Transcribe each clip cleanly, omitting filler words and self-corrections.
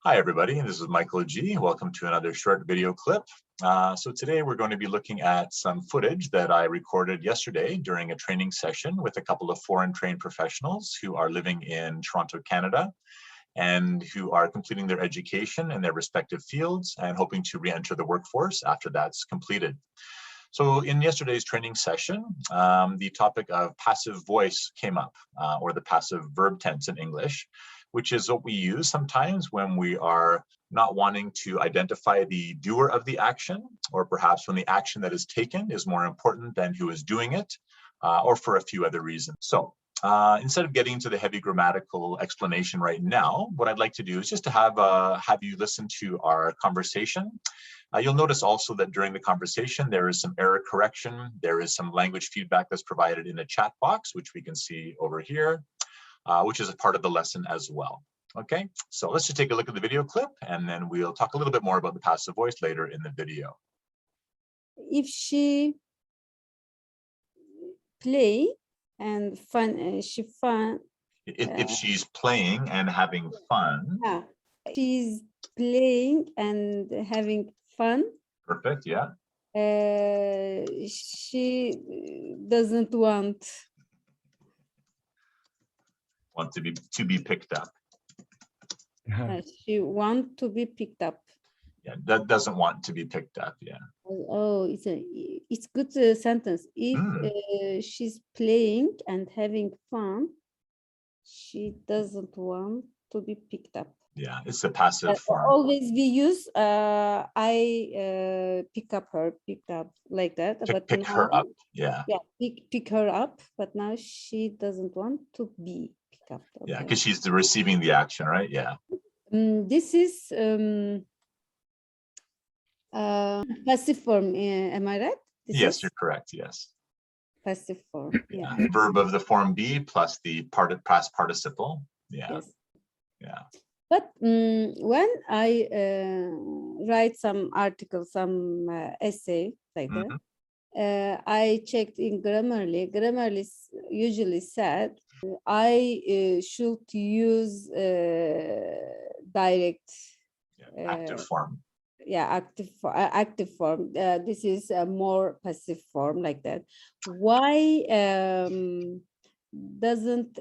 Hi everybody, this is Michael G. Welcome to another short video clip. So today we're going to be looking at some footage that I recorded yesterday during a training session with a couple of foreign trained professionals who are living in Toronto, Canada, and who are completing their education in their respective fields and hoping to re-enter the workforce after that's completed. So in yesterday's training session, the topic of passive voice came up, or the passive verb tense in English, which is what we use sometimes when we are not wanting to identify the doer of the action, or perhaps when the action that is taken is more important than who is doing it, or for a few other reasons. So instead of getting into the heavy grammatical explanation right now, what I'd like to do is just to have you listen to our conversation. You'll notice also that during the conversation, there is some error correction. There is some language feedback that's provided in the chat box, which we can see over here, which is a part of the lesson as well. Okay, so let's just take a look at the video clip and then we'll talk a little bit more about the passive voice later in the video. If she play and fun, If she's playing and having fun. She's playing and having fun. Perfect, yeah. She doesn't want to be picked up. She want to be picked up. Yeah, that doesn't want to be picked up. Yeah. Oh, it's good sentence. If she's playing and having fun, she doesn't want to be picked up. Yeah, it's the passive form. Always we use I pick up like that. Pick now, her up. Yeah. Yeah, pick her up. But now she doesn't want to be picked up. Okay. Yeah, because she's receiving the action, right? Yeah. This is passive form. Am I right? Yes, you're correct. Yes. Passive form. Yeah. Verb of the form be plus the past participle. Yeah. Yes. Yeah. But when I write some article, some essay like that, I checked in Grammarly. Grammarly usually said I should use direct active form. Yeah, active form. This is a more passive form like that. Why doesn't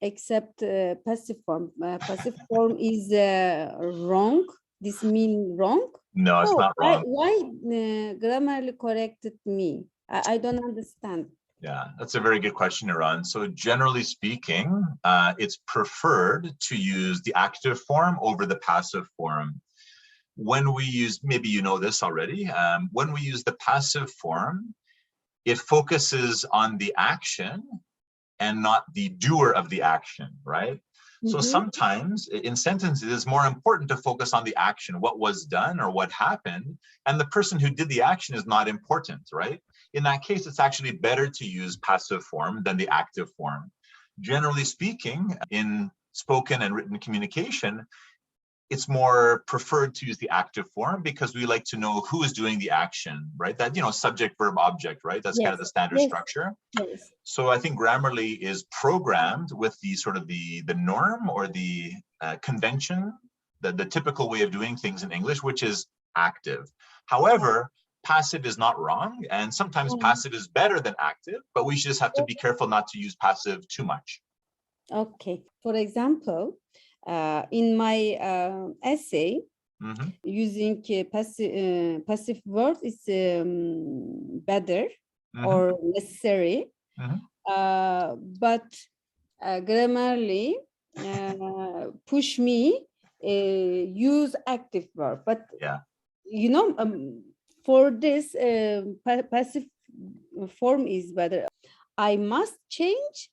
accept passive form? Passive form is wrong. This means wrong? No, it's not wrong. Why Grammarly corrected me? I don't understand. Yeah, that's a very good question, Iran. So generally speaking, it's preferred to use the active form over the passive form. When we use, maybe you know this already, when we use the passive form, it focuses on the action and not the doer of the action, right? So sometimes in sentences, it's more important to focus on the action, what was done or what happened, and the person who did the action is not important, right? In that case, it's actually better to use passive form than the active form. Generally speaking, in spoken and written communication, it's more preferred to use the active form because we like to know who is doing the action, right? That, subject, verb, object, right? That's kind of the standard structure. Yes. So I think Grammarly is programmed with the sort of the norm or the convention, the typical way of doing things in English, which is active. However, passive is not wrong, and sometimes passive is better than active, but we just have to be careful not to use passive too much. Okay. For example, in my essay, using passive word is better or necessary, but Grammarly push me use active verb. But for this passive form is better. I must change.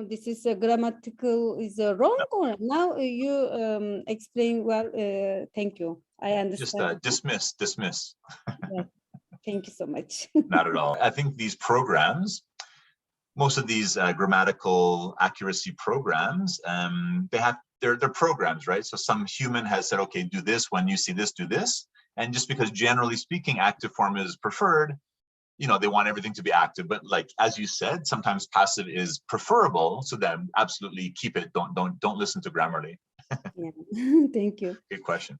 This is a grammatical is wrong, or now you explain well. Thank you. I understand. Just dismiss. Yeah. Thank you so much. Not at all. I think these programs, most of these grammatical accuracy programs, they're programs, right? So some human has said, okay, do this when you see this, do this, and just because generally speaking, active form is preferred, they want everything to be active, but like, as you said, sometimes passive is preferable. So then absolutely keep it. Don't listen to Grammarly. Yeah. Thank you. Good question.